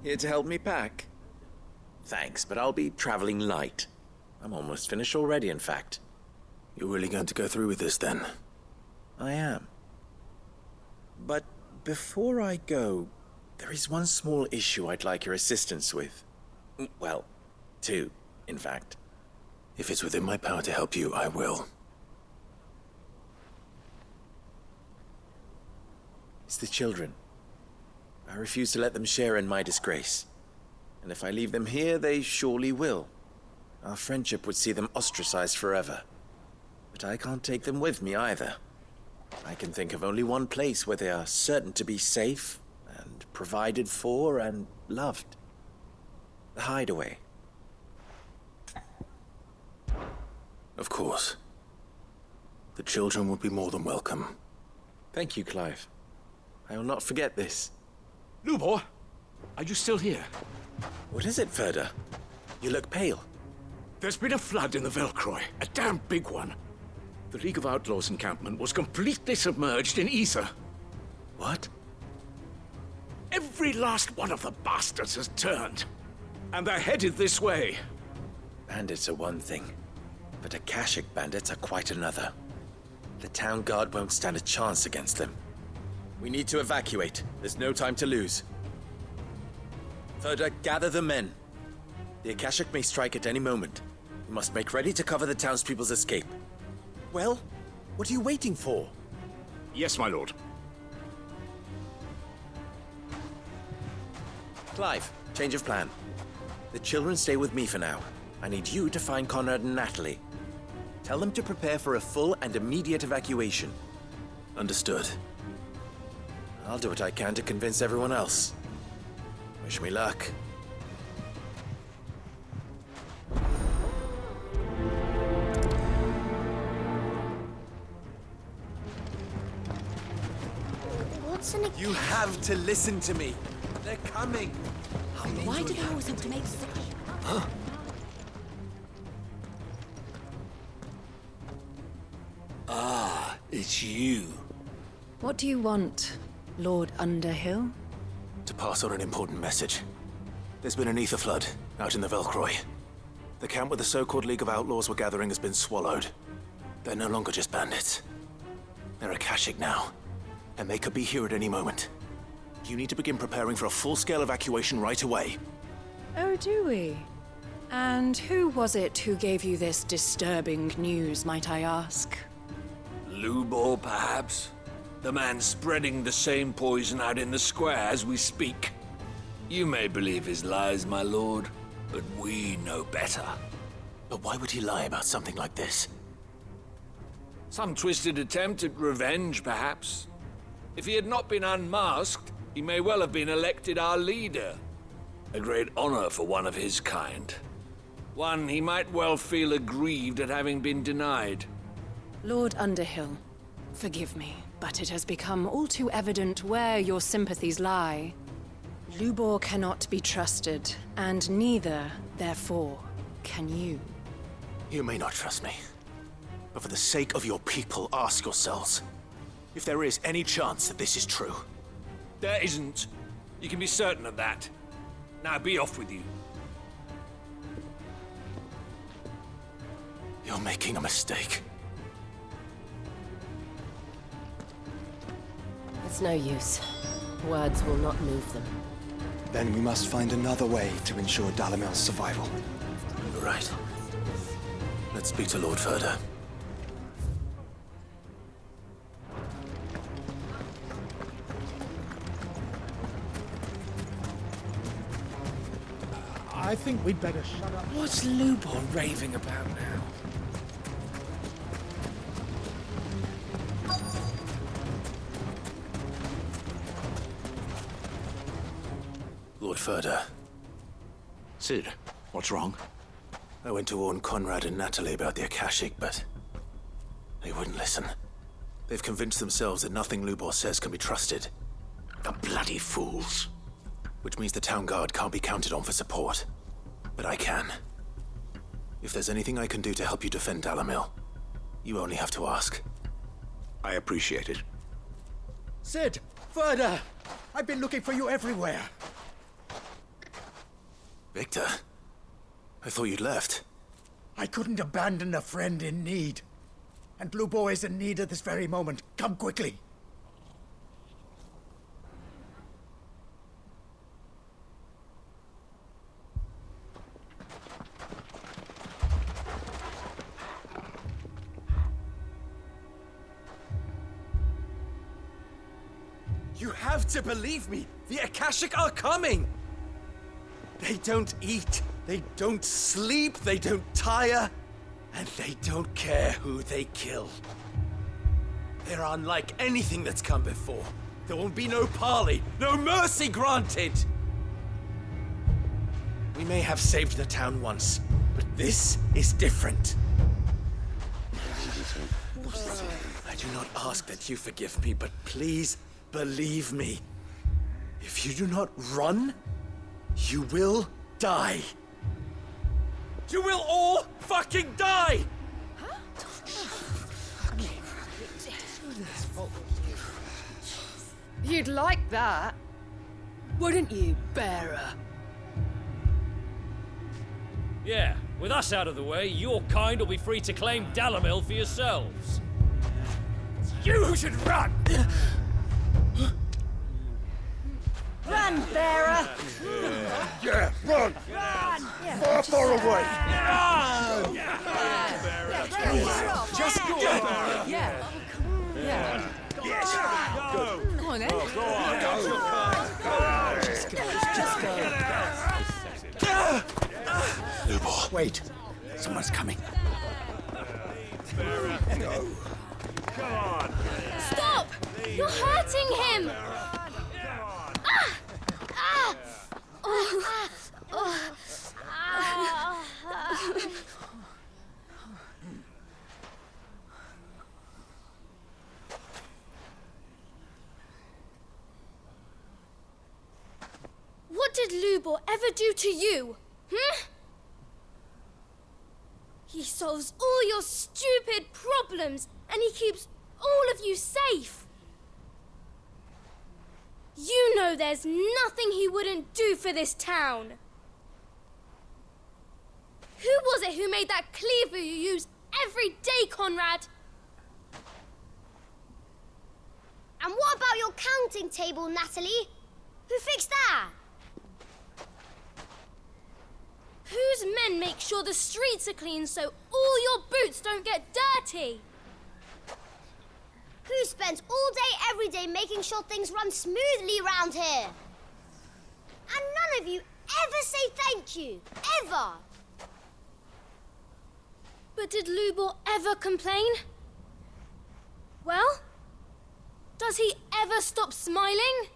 Here to help me pack? Thanks, but I'll be traveling light. I'm almost finished already, in fact. You're really going to go through with this, then? I am. But before I go, there is one small issue I'd like your assistance with. Well, two, in fact. If it's within my power to help you, I will. It's the children. I refuse to let them share in my disgrace. And if I leave them here, they surely will. Our friendship would see them ostracized forever. But I can't take them with me either. I can think of only one place where they are certain to be safe and provided for and loved. The hideaway. Of course. The children would be more than welcome. Thank you, Clive. I will not forget this. Lubor, are you still here? What is it, Ferda? You look pale. There's been a flood in the Velcroy, a damn big one. The League of Outlaws encampment was completely submerged in ether. What? Every last one of the bastards has turned. And they're headed this way. Bandits are one thing, but Akashic bandits are quite another. The town guard won't stand a chance against them. We need to evacuate. There's no time to lose. Ferda, gather the men. The Akashic may strike at any moment. We must make ready to cover the townspeople's escape. Well, what are you waiting for? Yes, my lord. Clive, change of plan. The children stay with me for now. I need you to find Conrad and Natalie. Tell them to prepare for a full and immediate evacuation. Understood. I'll do what I can to convince everyone else. Wish me luck. What's in a... You have to listen to me. They're coming. Why did I always have to make such... Huh? Ah, it's you. What do you want, Lord Underhill? To pass on an important message. There's been an ether flood out in the Velcroy. The camp where the so-called League of Outlaws were gathering has been swallowed. They're no longer just bandits. They're Akashic now, and they could be here at any moment. You need to begin preparing for a full-scale evacuation right away. Oh, do we? And who was it who gave you this disturbing news, might I ask? Lubor, perhaps? The man spreading the same poison out in the square as we speak. You may believe his lies, my lord, but we know better. But why would he lie about something like this? Some twisted attempt at revenge, perhaps. If he had not been unmasked, he may well have been elected our leader. A great honor for one of his kind. One he might well feel aggrieved at having been denied. Lord Underhill, forgive me, but it has become all too evident where your sympathies lie. Lubor cannot be trusted, and neither, therefore, can you. You may not trust me, but for the sake of your people, ask yourselves if there is any chance that this is true. There isn't. You can be certain of that. Now be off with you. You're making a mistake. It's no use. Words will not move them. Then we must find another way to ensure Dalamel's survival. You're right. Let's speak to Lord Ferda. I think we'd better shut up. What's Lubor raving about now? Lord Ferda. Sid, what's wrong? I went to warn Conrad and Natalie about the Akashic, but they wouldn't listen. They've convinced themselves that nothing Lubor says can be trusted. The bloody fools. Which means the town guard can't be counted on for support. But I can. If there's anything I can do to help you defend Dalamil, you only have to ask. I appreciate it. Sid! Ferda! I've been looking for you everywhere. Victor? I thought you'd left. I couldn't abandon a friend in need. And Lubo is in need at this very moment. Come quickly. You have to believe me! The Akashic are coming! They don't eat, they don't sleep, they don't tire, and they don't care who they kill. They're unlike anything that's come before. There will be no parley, no mercy granted! We may have saved the town once, but this is different. I do not ask that you forgive me, but please believe me. If you do not run, you will die. You will all fucking die! You'd like that, wouldn't you, Bearer? Yeah, with us out of the way, your kind will be free to claim Dalamil for yourselves. You should run! Run, Bearer! Yeah, run! Run! Far, far away! Run! Just go! Yeah. Yeah. Yes! Go! Come on, then. Go on! Just go. Lubo. Wait. Someone's coming. Go. Come on! Stop! You're hurting him! What did Lubor ever do to you? He solves all your stupid problems and he keeps all of you safe. You know there's nothing he wouldn't do for this town. Who was it who made that cleaver you use every day, Conrad? And what about your counting table, Natalie? Who fixed that? Whose men make sure the streets are clean so all your boots don't get dirty? Who spends all day, every day making sure things run smoothly round here? And none of you ever say thank you, ever. But did Lubor ever complain? Well, does he ever stop smiling?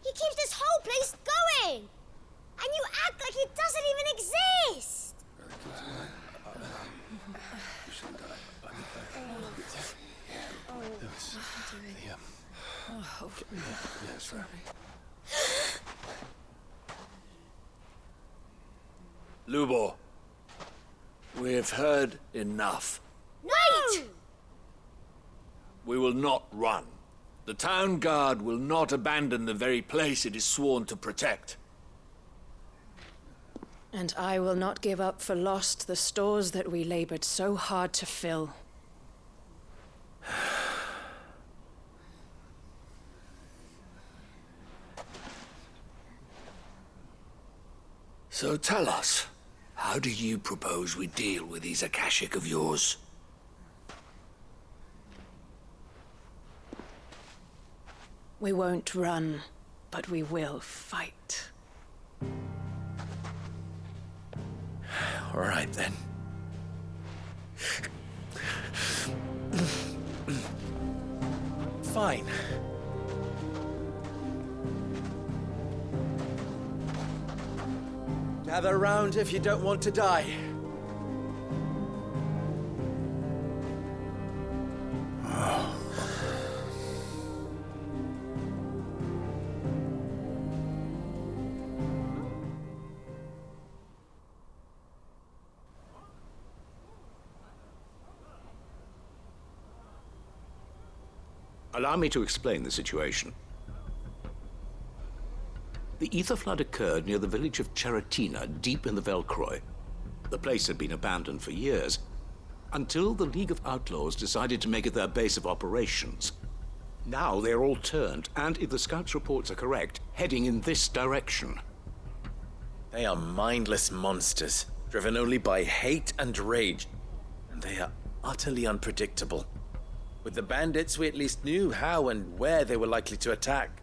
He keeps this whole place going. And you act like it doesn't even exist. Lubor, we've heard enough. Wait! We will not run. The town guard will not abandon the very place it is sworn to protect. And I will not give up for lost the stores that we labored so hard to fill. So tell us, how do you propose we deal with these Akashic of yours? We won't run, but we will fight. All right, then. Fine. Gather round if you don't want to die. Allow me to explain the situation. The ether flood occurred near the village of Cheratina, deep in the Velcroy. The place had been abandoned for years, until the League of Outlaws decided to make it their base of operations. Now they're all turned, and if the scouts' reports are correct, heading in this direction. They are mindless monsters, driven only by hate and rage, and they are utterly unpredictable. With the bandits, we at least knew how and where they were likely to attack.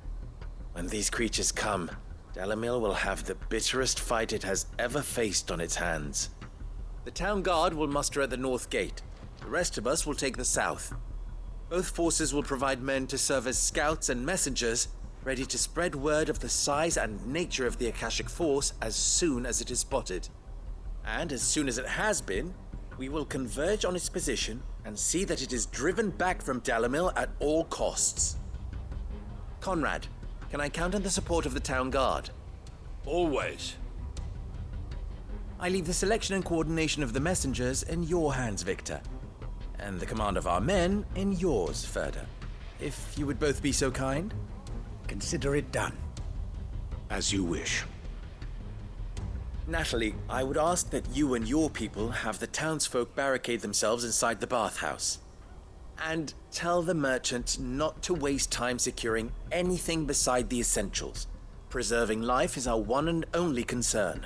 When these creatures come, Dalamil will have the bitterest fight it has ever faced on its hands. The town guard will muster at the north gate. The rest of us will take the south. Both forces will provide men to serve as scouts and messengers, ready to spread word of the size and nature of the Akashic Force as soon as it is spotted. And as soon as it has been, we will converge on its position and see that it is driven back from Dalamil at all costs. Conrad, can I count on the support of the town guard? Always. I leave the selection and coordination of the messengers in your hands, Victor. And the command of our men in yours, Ferda. If you would both be so kind. Consider it done. As you wish. Natalie, I would ask that you and your people have the townsfolk barricade themselves inside the bathhouse. And tell the merchant not to waste time securing anything beside the essentials. Preserving life is our one and only concern.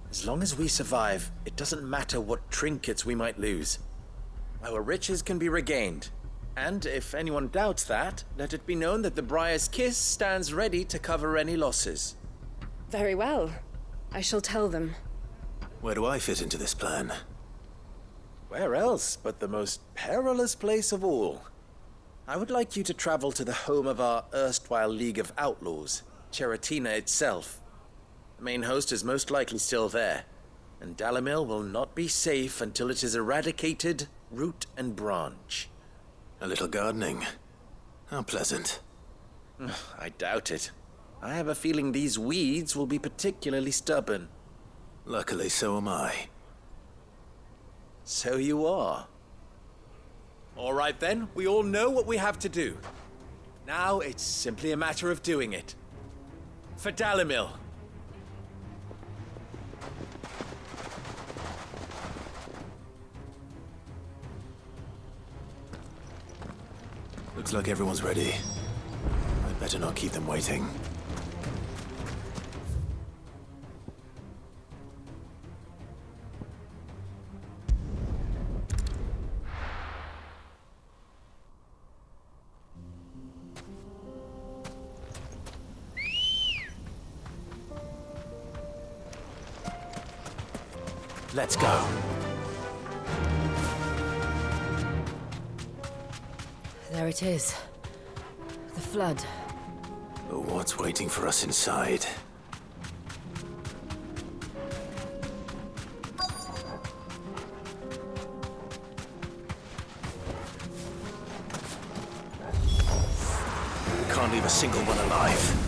As long as we survive, it doesn't matter what trinkets we might lose. Our riches can be regained. And if anyone doubts that, let it be known that the Briar's kiss stands ready to cover any losses. Very well. I shall tell them. Where do I fit into this plan? Where else but the most perilous place of all? I would like you to travel to the home of our erstwhile League of Outlaws, Cheratina itself. The main host is most likely still there, and Dalamil will not be safe until it is eradicated root and branch. A little gardening. How pleasant. I doubt it. I have a feeling these weeds will be particularly stubborn. Luckily, so am I. So you are. All right then, we all know what we have to do. Now it's simply a matter of doing it. For Dalamil. Looks like everyone's ready. I'd better not keep them waiting. Let's go. There it is. The flood. But what's waiting for us inside? We can't leave a single one alive.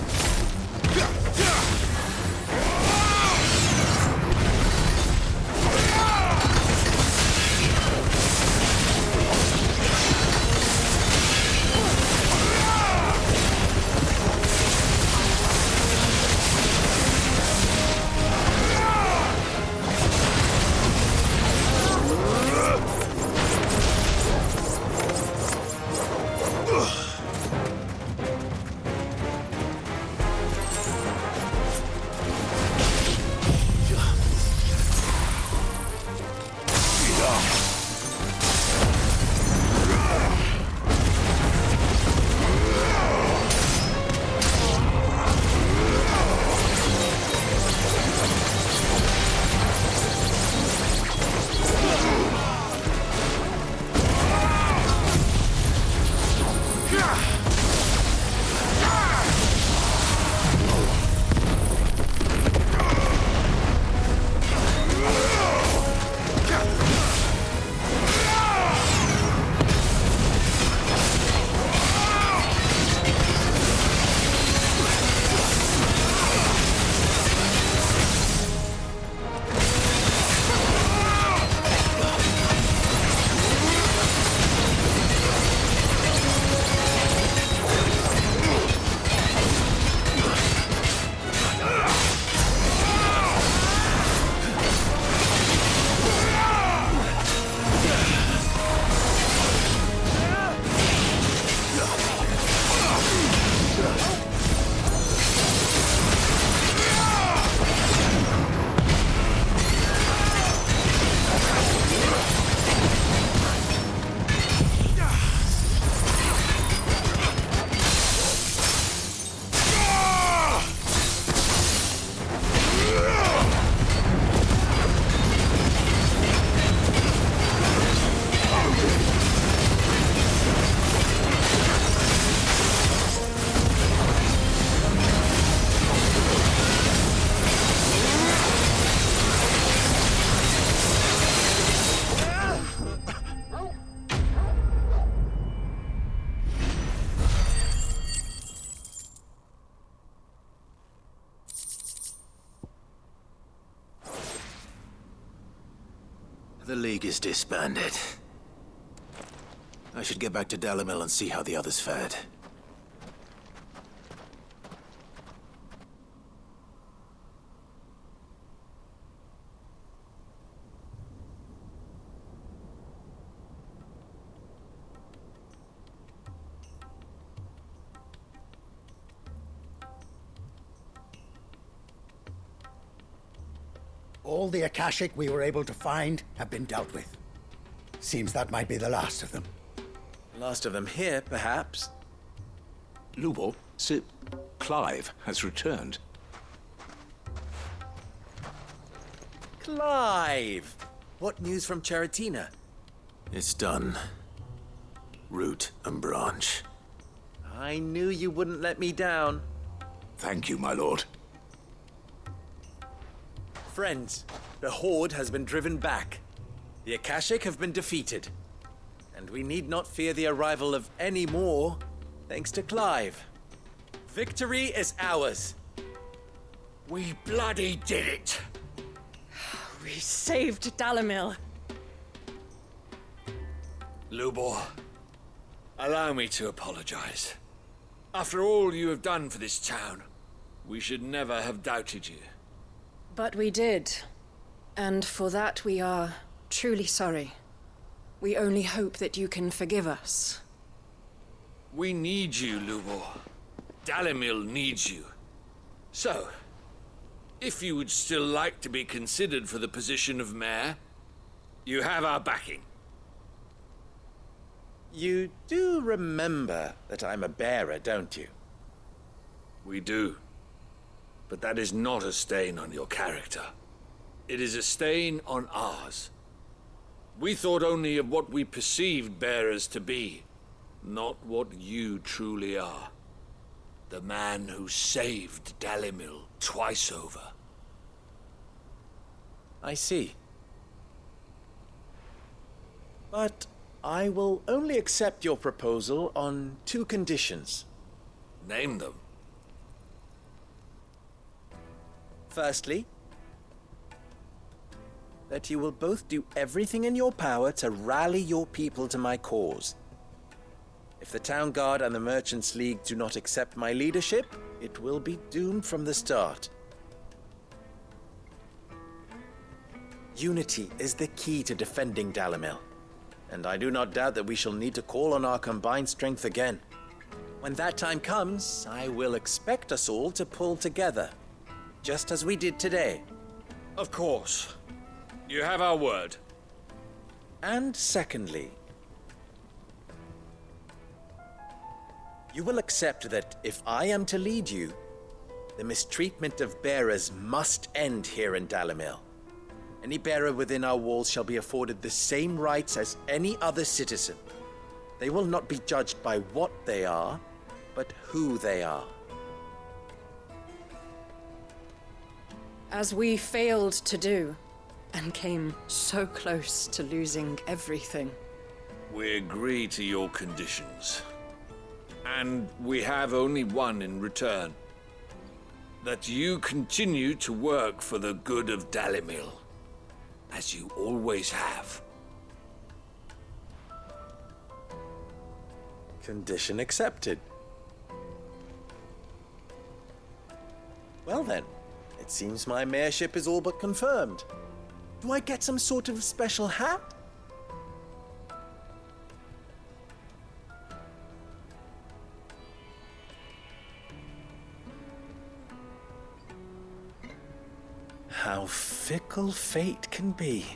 The League is disbanded. I should get back to Dalimil and see how the others fared. All the Akashic we were able to find have been dealt with. Seems that might be the last of them. Last of them here, perhaps. Lubor, Sir Clive has returned. Clive! What news from Charatina? It's done. Root and branch. I knew you wouldn't let me down. Thank you, my lord. Friends, the Horde has been driven back. The Akashic have been defeated. And we need not fear the arrival of any more, thanks to Clive. Victory is ours. We bloody did it! We saved Dalimil. Lubor, allow me to apologize. After all you have done for this town, we should never have doubted you. But we did. And for that we are truly sorry. We only hope that you can forgive us. We need you, Lubor. Dalimil needs you. So, if you would still like to be considered for the position of mayor, you have our backing. You do remember that I'm a bearer, don't you? We do. But that is not a stain on your character. It is a stain on ours. We thought only of what we perceived bearers to be, not what you truly are. The man who saved Dalimil twice over. I see. But I will only accept your proposal on 2 conditions. Name them. Firstly, that you will both do everything in your power to rally your people to my cause. If the Town Guard and the Merchants League do not accept my leadership, it will be doomed from the start. Unity is the key to defending Dalimil, and I do not doubt that we shall need to call on our combined strength again. When that time comes, I will expect us all to pull together, just as we did today. Of course. You have our word. And secondly, you will accept that if I am to lead you, the mistreatment of bearers must end here in Dalimil. Any bearer within our walls shall be afforded the same rights as any other citizen. They will not be judged by what they are, but who they are. As we failed to do, and came so close to losing everything. We agree to your conditions. And we have only one in return. That you continue to work for the good of Dalimil, as you always have. Condition accepted. Well then, it seems my mayorship is all but confirmed. Do I get some sort of special hat? How fickle fate can be.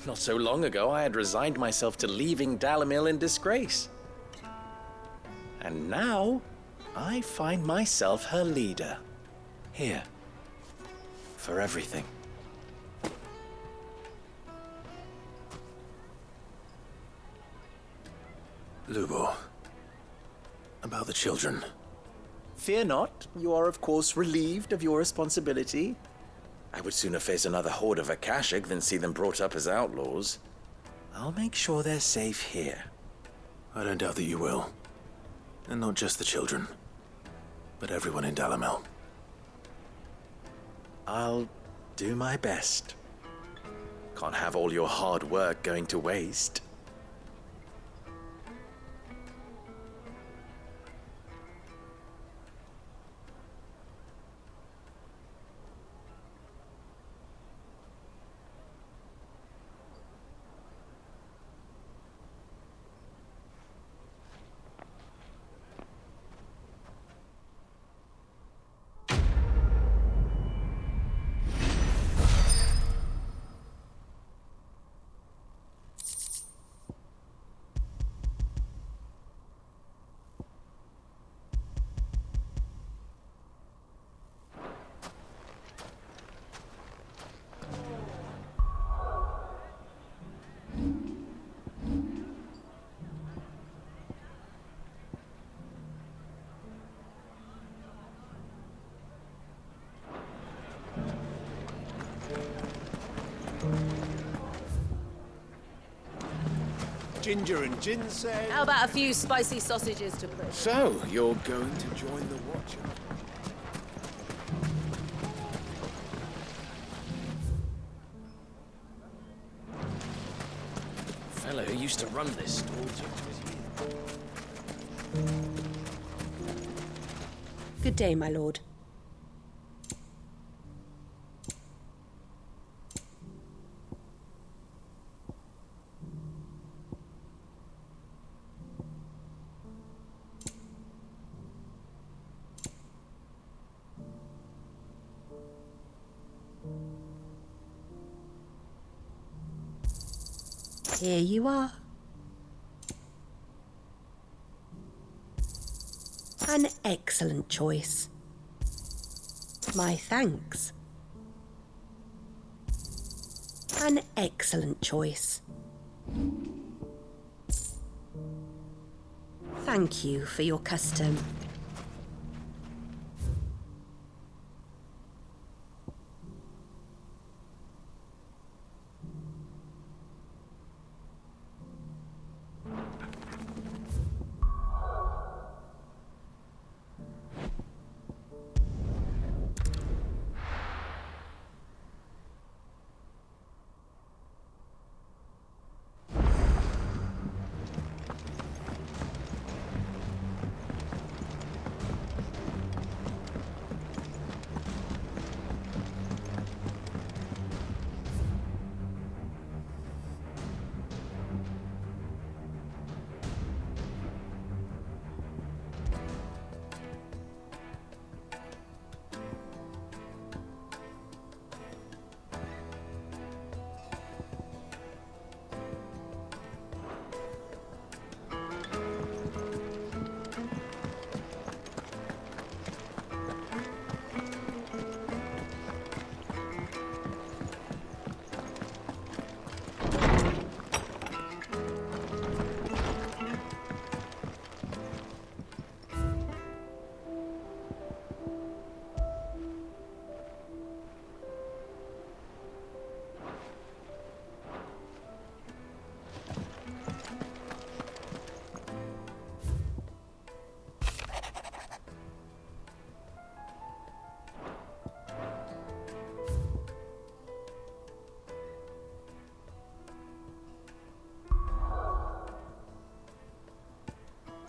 Not so long ago, I had resigned myself to leaving Dalimil in disgrace. And now, I find myself her leader. Here. For everything. Lubor. About the children. Fear not. You are, of course, relieved of your responsibility. I would sooner face another horde of Akashic than see them brought up as outlaws. I'll make sure they're safe here. I don't doubt that you will. And not just the children, but everyone in Dalimil. I'll do my best. Can't have all your hard work going to waste. Ginger and ginseng. How about a few spicy sausages to put? So, you're going to join the Watcher? The fellow who used to run this store was here. Good day, my lord. Here you are. An excellent choice. My thanks. An excellent choice. Thank you for your custom.